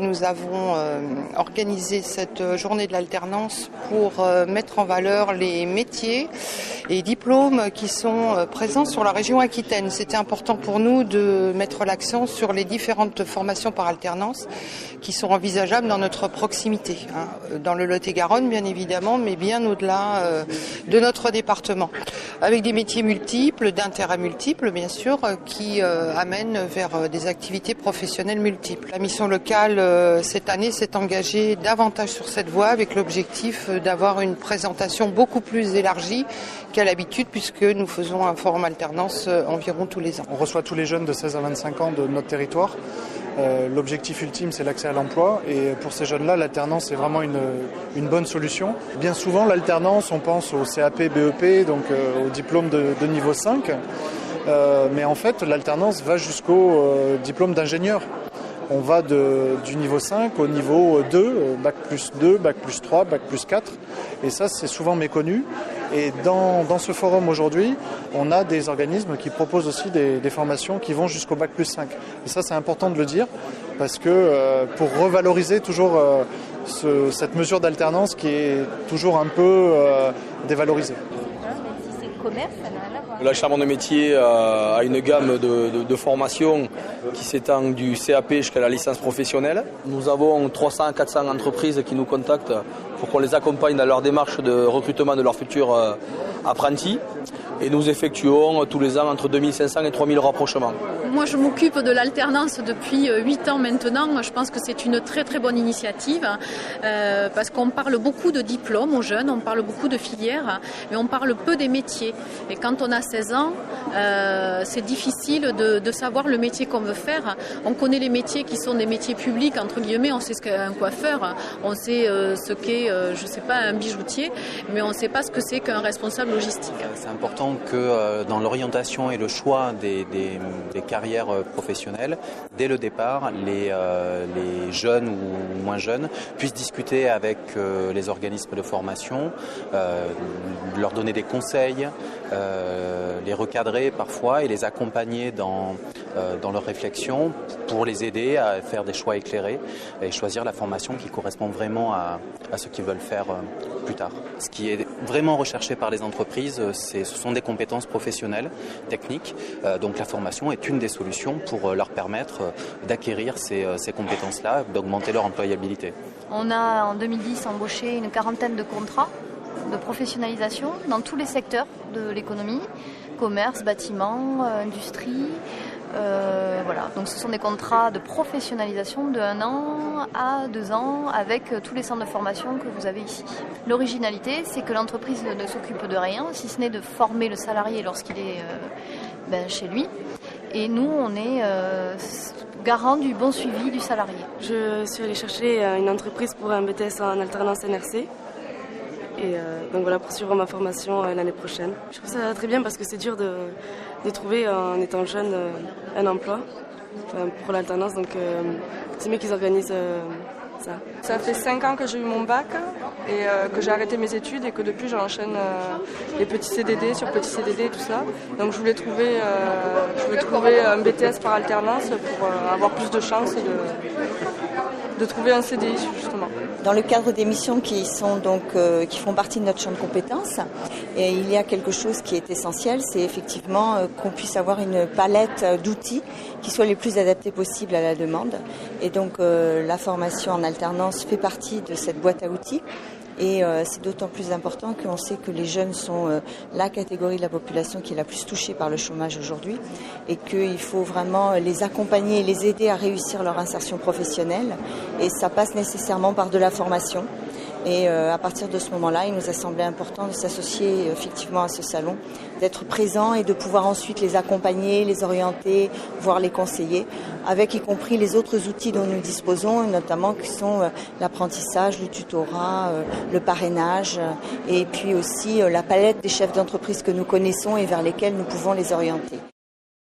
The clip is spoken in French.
Nous avons organisé cette journée de l'alternance pour mettre en valeur les métiers et diplômes qui sont présents sur la région Aquitaine. C'était important pour nous de mettre l'accent sur les différentes formations par alternance qui sont envisageables dans notre proximité, dans le Lot-et-Garonne bien évidemment, mais bien au-delà de notre département, avec des métiers multiples, d'intérêts multiples bien sûr, qui amènent vers des activités professionnelles multiples. La mission locale cette année s'est engagée davantage sur cette voie avec l'objectif d'avoir une présentation beaucoup plus élargie qu'à l'habitude puisque nous faisons un forum alternance environ tous les ans. On reçoit tous les jeunes de 16 à 25 ans de notre territoire. L'objectif ultime, c'est l'accès à l'emploi et pour ces jeunes-là, l'alternance est vraiment une bonne solution. Bien souvent, l'alternance, on pense au CAP, BEP, donc au diplôme de niveau 5, mais en fait, l'alternance va jusqu'au diplôme d'ingénieur. On va du niveau 5 au niveau 2, bac plus 2, bac plus 3, bac plus 4. Et ça, c'est souvent méconnu. Et dans ce forum aujourd'hui, on a des organismes qui proposent aussi des formations qui vont jusqu'au bac plus 5. Et ça, c'est important de le dire parce que pour revaloriser toujours cette mesure d'alternance qui est toujours un peu dévalorisée. La Chambre de métier a une gamme de formations qui s'étend du CAP jusqu'à la licence professionnelle. Nous avons 300 à 400 entreprises qui nous contactent pour qu'on les accompagne dans leur démarche de recrutement de leurs futurs apprentis. Et nous effectuons tous les ans entre 2500 et 3000 rapprochements. Moi, je m'occupe de l'alternance depuis 8 ans maintenant. Je pense que c'est une très très bonne initiative parce qu'on parle beaucoup de diplômes aux jeunes, on parle beaucoup de filières, mais on parle peu des métiers. Et quand on a 16 ans, c'est difficile de savoir le métier qu'on veut faire. On connaît les métiers qui sont des métiers publics, entre guillemets, on sait ce qu'est un coiffeur, on sait ce qu'est, je sais pas, un bijoutier, mais on ne sait pas ce que c'est qu'un responsable logistique. C'est important que dans l'orientation et le choix des carrières professionnelles, dès le départ, les jeunes ou moins jeunes puissent discuter avec les organismes de formation, leur donner des conseils, les recadrer parfois et les accompagner dans leur réflexion pour les aider à faire des choix éclairés et choisir la formation qui correspond vraiment à ce qu'ils veulent faire plus tard. Ce qui est vraiment recherché par les entreprises, ce sont des compétences professionnelles, techniques. Donc la formation est une des solutions pour leur permettre d'acquérir ces compétences-là, d'augmenter leur employabilité. On a en 2010 embauché une quarantaine de contrats de professionnalisation dans tous les secteurs de l'économie, commerce, bâtiment, industrie. Voilà. Donc ce sont des contrats de professionnalisation de 1 an à 2 ans avec tous les centres de formation que vous avez ici. L'originalité, c'est que l'entreprise ne s'occupe de rien, si ce n'est de former le salarié lorsqu'il est chez lui. Et nous, on est garant du bon suivi du salarié. Je suis allée chercher une entreprise pour un BTS en alternance NRC. Et donc voilà, pour suivre ma formation l'année prochaine. Je trouve ça très bien parce que c'est dur de trouver en étant jeune un emploi pour l'alternance. Donc c'est mieux qu'ils organisent ça. Ça fait 5 ans que j'ai eu mon bac et que j'ai arrêté mes études et que depuis j'enchaîne les petits CDD sur petits CDD et tout ça. Donc je voulais trouver un BTS par alternance pour avoir plus de chances de trouver un CDI justement. Dans le cadre des missions qui font partie de notre champ de compétences, et il y a quelque chose qui est essentiel, c'est effectivement qu'on puisse avoir une palette d'outils qui soient les plus adaptés possibles à la demande. Et donc la formation en alternance fait partie de cette boîte à outils. Et c'est d'autant plus important qu'on sait que les jeunes sont la catégorie de la population qui est la plus touchée par le chômage aujourd'hui et qu'il faut vraiment les accompagner et les aider à réussir leur insertion professionnelle. Et ça passe nécessairement par de la formation. Et à partir de ce moment-là, il nous a semblé important de s'associer effectivement à ce salon, d'être présent et de pouvoir ensuite les accompagner, les orienter, voire les conseiller, avec y compris les autres outils dont nous disposons, notamment qui sont l'apprentissage, le tutorat, le parrainage et puis aussi la palette des chefs d'entreprise que nous connaissons et vers lesquels nous pouvons les orienter.